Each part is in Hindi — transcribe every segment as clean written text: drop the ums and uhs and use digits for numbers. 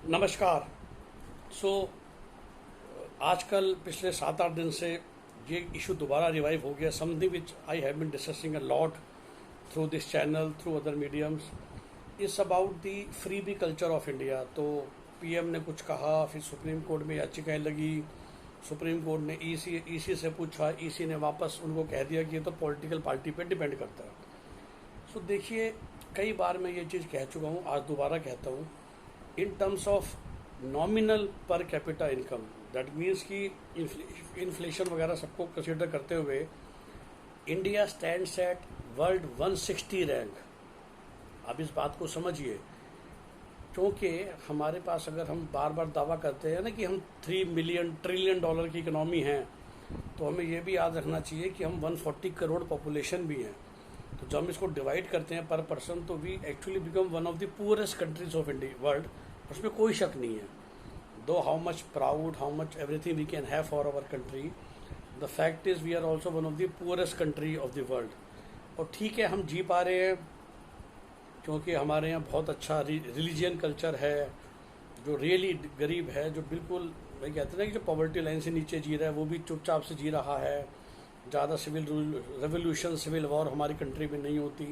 नमस्कार। सो आजकल पिछले 7-8 दिन से ये इशू दोबारा रिवाइव हो गया। Something which I have been discussing a lot through this channel, through other mediums, it's about the freebie culture of India. तो पीएम ने कुछ कहा, फिर सुप्रीम कोर्ट में याचिकाएं लगी, सुप्रीम कोर्ट ने ईसी से पूछा, ईसी ने वापस उनको कह दिया कि ये तो पॉलिटिकल पार्टी पे डिपेंड करता है। सो देखिए, कई बार मैं ये चीज़ कह चुका हूँ, आज दोबारा कहता हूँ। In terms of nominal per capita income, that means कि इन्फ्लेशन वगैरह सबको कंसिडर करते हुए India stands eight world 160 rank. आप इस बात को समझिए, क्योंकि हमारे पास, अगर हम बार बार दावा करते हैं ना कि हम 3 ट्रिलियन डॉलर की इकोनॉमी हैं, तो हमें यह भी याद रखना चाहिए कि हम 140 करोड़ पॉपुलेशन भी हैं। तो जब हम इसको डिवाइड करते हैं पर पर्सन, तो we actually become one of the poorest countries of India world. उसमें कोई शक नहीं है। दो how much proud, how much everything we can have for our country, the fact is we are also one of the poorest country of the world. और ठीक है, हम जी पा रहे हैं क्योंकि हमारे यहाँ बहुत अच्छा रिलीजियन कल्चर है। जो रियली गरीब है, जो बिल्कुल वही कहते हैं ना कि जो पॉवर्टी लाइन से नीचे जी रहा है, वो भी चुपचाप से जी रहा है। ज़्यादा सिविल रेवोल्यूशन, सिविल वॉर हमारी कंट्री में नहीं होती,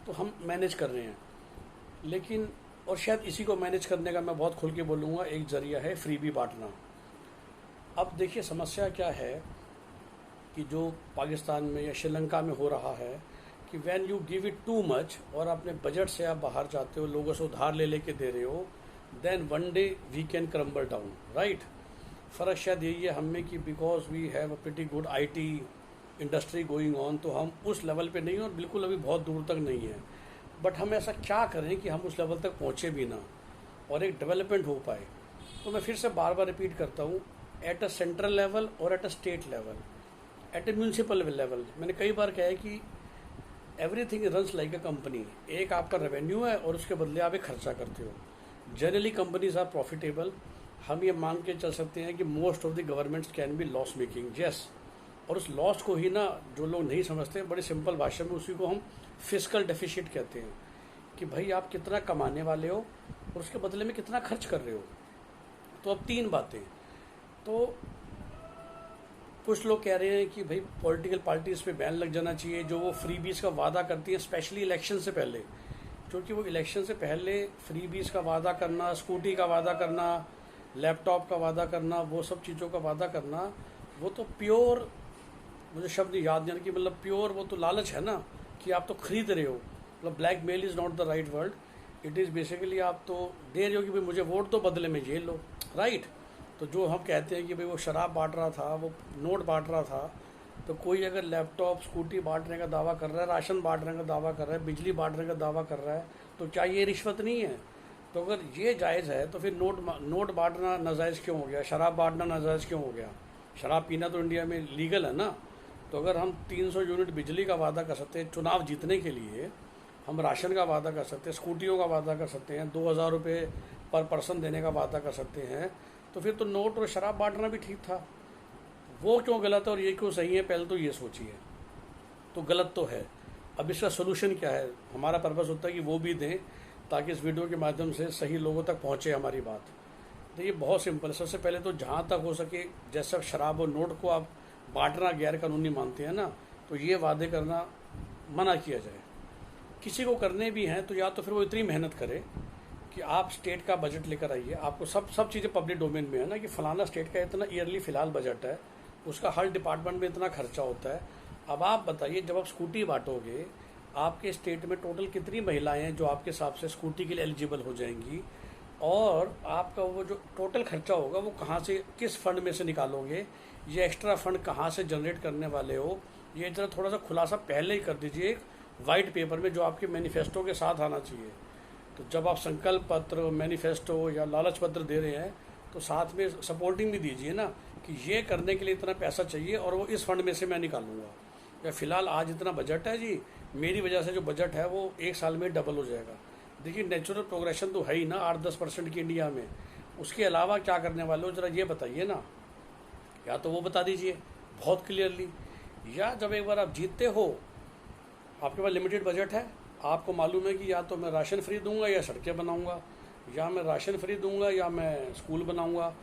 तो हम मैनेज कर रहे हैं। लेकिन और शायद इसी को मैनेज करने का मैं बहुत खुल के बोलूँगा, एक जरिया है फ्रीबी बांटना। अब देखिए, समस्या क्या है कि जो पाकिस्तान में या श्रीलंका में हो रहा है कि when you give it too much और अपने बजट से आप बाहर जाते हो, लोगों से उधार ले लेके दे रहे हो, then one day we can crumble down, right. फ़र्क शायद यही है हम में कि because we have a pretty good IT industry going on, तो हम उस लेवल पे नहीं हैं और बिल्कुल अभी बहुत दूर तक नहीं है। बट हम ऐसा क्या करें कि हम उस लेवल तक पहुँचे भी ना और एक डेवलपमेंट हो पाए। तो मैं फिर से बार बार रिपीट करता हूँ, एट अ सेंट्रल लेवल और at a state level, at a municipal level. मैंने कई बार कहा है कि everything runs like a company. एक आपका रेवेन्यू है और उसके बदले आप एक खर्चा करते हो। Generally companies are profitable. हम ये मान के चल सकते हैं कि most of the governments can be loss making, yes. और उस लॉस को ही ना, जो लोग नहीं समझते, बड़ी सिंपल भाषा में उसी को हम फिस्कल डेफिसिट कहते हैं कि भाई आप कितना कमाने वाले हो और उसके बदले में कितना खर्च कर रहे हो। तो अब तीन बातें। तो कुछ लोग कह रहे हैं कि भाई पॉलिटिकल पार्टीज पे बैन लग जाना चाहिए, जो वो फ्रीबीज का वादा करती हैं, स्पेशली इलेक्शन से पहले। क्योंकि वो इलेक्शन से पहले फ्रीबीज का वादा करना, स्कूटी का वादा करना, लैपटॉप का वादा करना, वो सब चीज़ों का वादा करना, वो तो प्योर, मुझे शब्द याद नहीं कि मतलब प्योर, वो तो लालच है ना कि आप तो खरीद रहे हो। मतलब black male is not the right word, it is basically आप तो दे रहे हो कि भाई मुझे वोट दो, बदले में ये लो, राइट। तो जो हम कहते हैं कि भाई वो शराब बांट रहा था, वो नोट बांट रहा था, तो कोई अगर लैपटॉप, स्कूटी बांटने का दावा कर रहा है, राशन बांटने का दावा कर रहा है, बिजली बांटने का दावा कर रहा है, तो क्या ये रिश्वत नहीं है? तो अगर ये जायज़ है तो फिर नोट बांटना नाजायज़ क्यों हो गया? शराब बांटना नाजायज़ क्यों हो गया? शराब पीना तो इंडिया में लीगल है ना। तो अगर हम 300 यूनिट बिजली का वादा कर सकते हैं चुनाव जीतने के लिए, हम राशन का वादा कर सकते हैं, स्कूटियों का वादा कर सकते हैं, 2000 रुपये पर पर्सन देने का वादा कर सकते हैं, तो फिर तो नोट और शराब बांटना भी ठीक था। वो क्यों गलत है और ये क्यों सही है, पहले तो ये सोचिए। तो गलत तो है। अब इसका सोल्यूशन क्या है? हमारा पर्पस होता है कि वो भी दें ताकि इस वीडियो के माध्यम से सही लोगों तक पहुंचे हमारी बात। तो ये बहुत सिंपल है। सबसे पहले तो जहाँ तक हो सके, जैसे शराब और नोट को आप बांटना गैर कानूनी मानते हैं ना, तो ये वादे करना मना किया जाए। किसी को करने भी हैं तो या तो फिर वो इतनी मेहनत करे कि आप स्टेट का बजट लेकर आइए। आपको सब चीज़ें पब्लिक डोमेन में है ना कि फलाना स्टेट का इतना ईयरली फ़िलहाल बजट है, उसका हर डिपार्टमेंट में इतना खर्चा होता है। अब आप बताइए, जब आप स्कूटी बांटोगे, आपके स्टेट में टोटल कितनी महिलाएं हैं जो आपके हिसाब से स्कूटी के लिए एलिजिबल हो जाएंगी, और आपका वो जो टोटल खर्चा होगा वो कहाँ से, किस फंड में से निकालोगे, ये एक्स्ट्रा फंड कहाँ से जनरेट करने वाले हो, ये जरा थोड़ा सा खुलासा पहले ही कर दीजिए एक वाइट पेपर में, जो आपके मैनिफेस्टो के साथ आना चाहिए। तो जब आप संकल्प पत्र, मैनिफेस्टो या लालच पत्र दे रहे हैं, तो साथ में सपोर्टिंग भी दीजिए ना कि ये करने के लिए इतना पैसा चाहिए और वो इस फंड में से मैं निकालूंगा, या फिलहाल आज इतना बजट है जी, मेरी वजह से जो बजट है वो एक साल में डबल हो जाएगा। देखिए, नेचुरल प्रोग्रेशन तो है ही ना 8-10% की इंडिया में। उसके अलावा क्या करने वाले हो, जरा ये बताइए ना। या तो वो बता दीजिए बहुत क्लियरली, या जब एक बार आप जीतते हो, आपके पास लिमिटेड बजट है, आपको मालूम है कि या तो मैं राशन फ्री दूंगा या सड़कें बनाऊंगा, या मैं राशन फ्री दूंगा, या मैं स्कूल बनाऊंगा,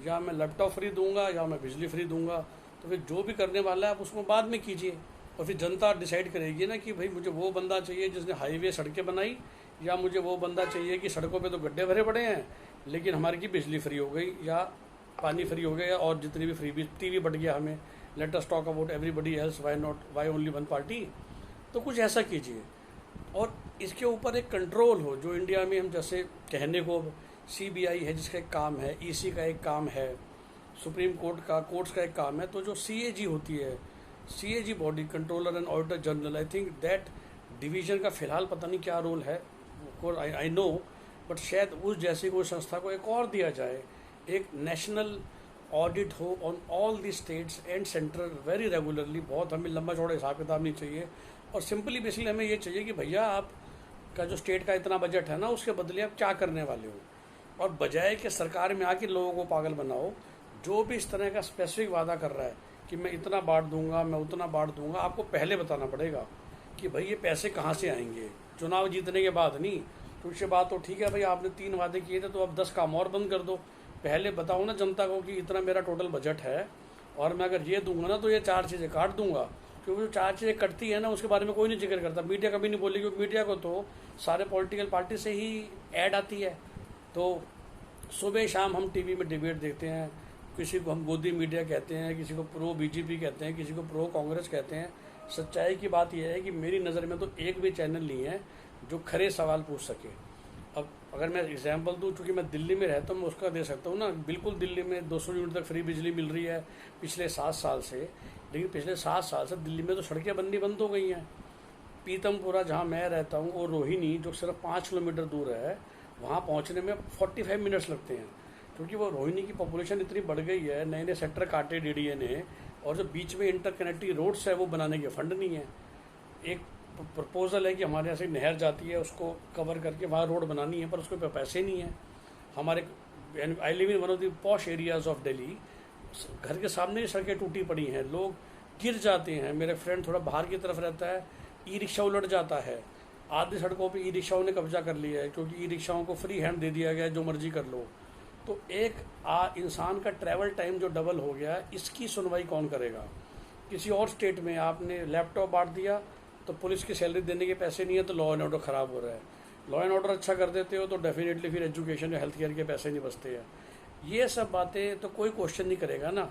या मैं लैपटॉप फ्री दूंगा, या मैं बिजली फ्री दूंगा। तो फिर जो भी करने वाला है आप उसको बाद में कीजिए, और फिर जनता डिसाइड करेगी ना कि भाई मुझे वो बंदा चाहिए जिसने हाईवे सड़कें बनाई, या मुझे वो बंदा चाहिए कि सड़कों पे तो गड्ढे भरे पड़े हैं लेकिन हमारी की बिजली फ्री हो गई, या पानी फ्री हो गया, और जितनी भी फ्री भी टीवी बढ़ गया हमें। Let us talk about everybody else, why not, why only one party. तो कुछ ऐसा कीजिए, और इसके ऊपर एक कंट्रोल हो। जो इंडिया में हम जैसे कहने को सीबीआई है जिसका एक काम है, ईसी का एक काम है, सुप्रीम कोर्ट का, कोर्ट्स का एक काम है, तो जो सीएजी होती है, CAG body, controller and auditor general, I think that division का फिलहाल पता नहीं क्या रोल है, आई नो, बट शायद उस जैसी कोई संस्था को एक और दिया जाए, एक नेशनल ऑडिट हो on all the states and central very regularly. बहुत हमें लंबा चौड़ा हिसाब किताब नहीं चाहिए, और सिंपली बेसिकली हमें ये चाहिए कि भैया आप का जो स्टेट का इतना बजट है ना, उसके बदले आप क्या करने वाले हो। और बजाय कि सरकार में आके लोगों को पागल बनाओ, जो भी इस तरह का स्पेसिफिक वादा कर रहा है कि मैं इतना बांट दूंगा, मैं उतना बांट दूंगा, आपको पहले बताना पड़ेगा कि भाई ये पैसे कहाँ से आएंगे, चुनाव जीतने के बाद नहीं। तो उसके बाद तो ठीक है भाई, आपने 3 वादे किए थे तो अब 10 काम और बंद कर दो। पहले बताओ ना जनता को कि इतना मेरा टोटल बजट है, और मैं अगर ये दूंगा ना तो ये 4 चीज़ें काट दूंगा। क्योंकि जो 4 चीज़ें कटती है ना उसके बारे में कोई नहीं जिक्र करता, मीडिया कभी नहीं बोलेगी, क्योंकि मीडिया को तो सारे पॉलिटिकल पार्टी से ही ऐड आती है। तो सुबह शाम हम टीवी में डिबेट देखते हैं, किसी को हम गोदी मीडिया कहते हैं, किसी को प्रो बीजेपी कहते हैं, किसी को प्रो कांग्रेस कहते हैं। सच्चाई की बात यह है कि मेरी नज़र में तो एक भी चैनल नहीं है जो खरे सवाल पूछ सके। अब अगर मैं एग्जांपल दूं, चूँकि मैं दिल्ली में रहता हूँ, मैं उसका दे सकता हूँ ना। बिल्कुल दिल्ली में 200 यूनिट तक फ्री बिजली मिल रही है पिछले 7 साल से, लेकिन पिछले 7 साल से दिल्ली में तो सड़कें बननी बंद हो गई हैं। पीतमपुरा जहाँ मैं रहता हूँ, और रोहिणी जो सिर्फ 5 किलोमीटर दूर है, वहाँ पहुँचने में 45 मिनट्स लगते हैं, क्योंकि वो रोहिणी की पॉपुलेशन इतनी बढ़ गई है, नए नए सेक्टर काटे डीडीए ने, और जो बीच में इंटरकनेक्टिंग रोड्स है वो बनाने के फंड नहीं है। एक प्रपोजल है कि हमारे यहाँ से नहर जाती है, उसको कवर करके वहाँ रोड बनानी है, पर उसके ऊपर पैसे नहीं है। हमारे I live in one of the posh areas of Delhi, घर के सामने ही सड़कें टूटी पड़ी हैं, लोग गिर जाते हैं। मेरे फ्रेंड थोड़ा बाहर की तरफ रहता है, ई रिक्शा उलट जाता है। आधी सड़कों पे ई रिक्शाओं ने कब्जा कर लिया है, क्योंकि ई रिक्शाओं को फ्री हैंड दे दिया गया है, जो मर्जी कर लो। तो एक इंसान का ट्रैवल टाइम जो डबल हो गया, इसकी सुनवाई कौन करेगा। किसी और स्टेट में आपने लैपटॉप बांट दिया तो पुलिस की सैलरी देने के पैसे नहीं है, तो लॉ एंड ऑर्डर ख़राब हो रहा है। लॉ एंड ऑर्डर अच्छा कर देते हो तो डेफिनेटली फिर एजुकेशन या हेल्थ केयर के पैसे नहीं बचते हैं। ये सब बातें तो कोई क्वेश्चन नहीं करेगा ना,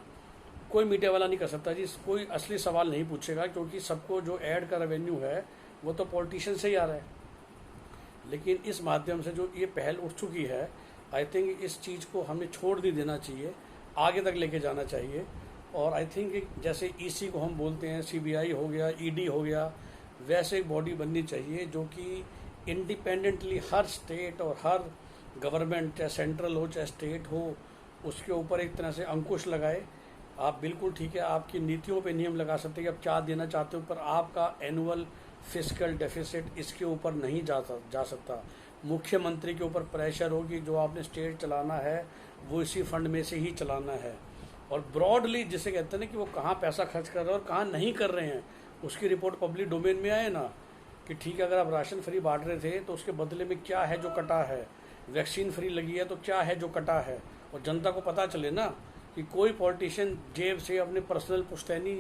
कोई मीडिया वाला नहीं कर सकता जी, कोई असली सवाल नहीं पूछेगा, क्योंकि सबको जो ऐड का रेवेन्यू है वो तो पॉलिटिशियन से ही आ रहा है। लेकिन इस माध्यम से जो ये पहल उठ चुकी है, आई थिंक इस चीज़ को हमें छोड़ नहीं देना चाहिए, आगे तक लेके जाना चाहिए। और आई थिंक जैसे ईसी को हम बोलते हैं, सीबीआई हो गया, ईडी हो गया, वैसे एक बॉडी बननी चाहिए जो कि इंडिपेंडेंटली हर स्टेट और हर गवर्नमेंट, चाहे सेंट्रल हो चाहे स्टेट हो, उसके ऊपर एक तरह से अंकुश लगाए। आप बिल्कुल ठीक है, आपकी नीतियों पे नियम लगा सकते हैं कि आप क्या देना चाहते हो, पर आपका एनुअल फिस्कल डेफिसिट इसके ऊपर नहीं जा सकता। मुख्यमंत्री के ऊपर प्रेशर हो कि जो आपने स्टेट चलाना है वो इसी फंड में से ही चलाना है। और ब्रॉडली जिसे कहते हैं ना कि वो कहाँ पैसा खर्च कर रहे हैं और कहाँ नहीं कर रहे हैं, उसकी रिपोर्ट पब्लिक डोमेन में आए ना, कि ठीक है अगर आप राशन फ्री बांट रहे थे तो उसके बदले में क्या है जो कटा है, वैक्सीन फ्री लगी है तो क्या है जो कटा है, और जनता को पता चले ना कि कोई पॉलिटिशियन जेब से अपने पर्सनल पुश्तैनी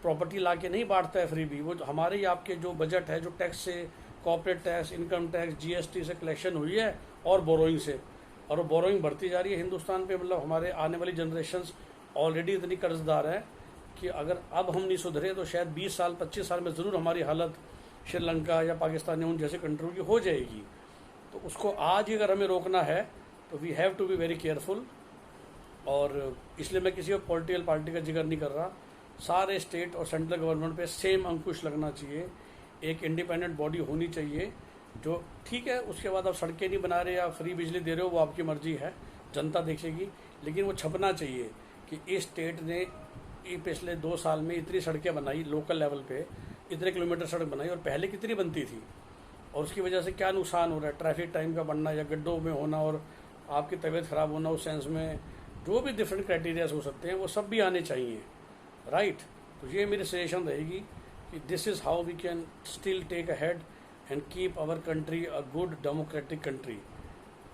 प्रॉपर्टी ला के नहीं बांटता है फ्री भी। वो हमारे ही आपके जो बजट है, जो टैक्स से, corporate tax, income tax, GST से कलेक्शन हुई है, और बोरोइंग से, और वो बोरोइंग बढ़ती जा रही है हिंदुस्तान पे। मतलब हमारे आने वाली जनरेशन्स ऑलरेडी इतनी कर्जदार है कि अगर अब हम नहीं सुधरे तो शायद 20 साल 25 साल में ज़रूर हमारी हालत श्रीलंका या पाकिस्तान उन जैसे कंट्री की हो जाएगी। तो उसको आज ही अगर हमें रोकना है तो we have to be very careful. और इसलिए मैं किसी पॉलिटिकल पार्टी का जिक्र नहीं कर रहा, सारे स्टेट और सेंट्रल गवर्नमेंट पे सेम अंकुश लगना चाहिए। एक इंडिपेंडेंट बॉडी होनी चाहिए जो, ठीक है उसके बाद आप सड़कें नहीं बना रहे या फ्री बिजली दे रहे हो, वो आपकी मर्जी है, जनता देखेगी, लेकिन वो छपना चाहिए कि इस स्टेट ने पिछले 2 साल में इतनी सड़कें बनाई, लोकल लेवल पे इतने किलोमीटर सड़क बनाई, और पहले कितनी बनती थी, और उसकी वजह से क्या नुकसान हो रहा है, ट्रैफिक टाइम का बढ़ना या गड्ढों में होना और आपकी तबीयत ख़राब होना, उस सेंस में जो भी डिफरेंट क्राइटेरियाज हो सकते हैं वो सब भी आने चाहिए, राइट। तो ये मेरी सजेशन रहेगी कि this is how we can still take ahead and keep our country a good democratic country.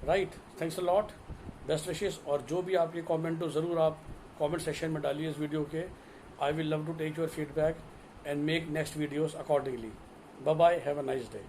Right, thanks a lot, best wishes. और जो भी आपके कमेंट हो ज़रूर आप कमेंट सेक्शन में डालिए इस वीडियो के। I will love to take your feedback and make next videos accordingly. Bye bye, have a nice day.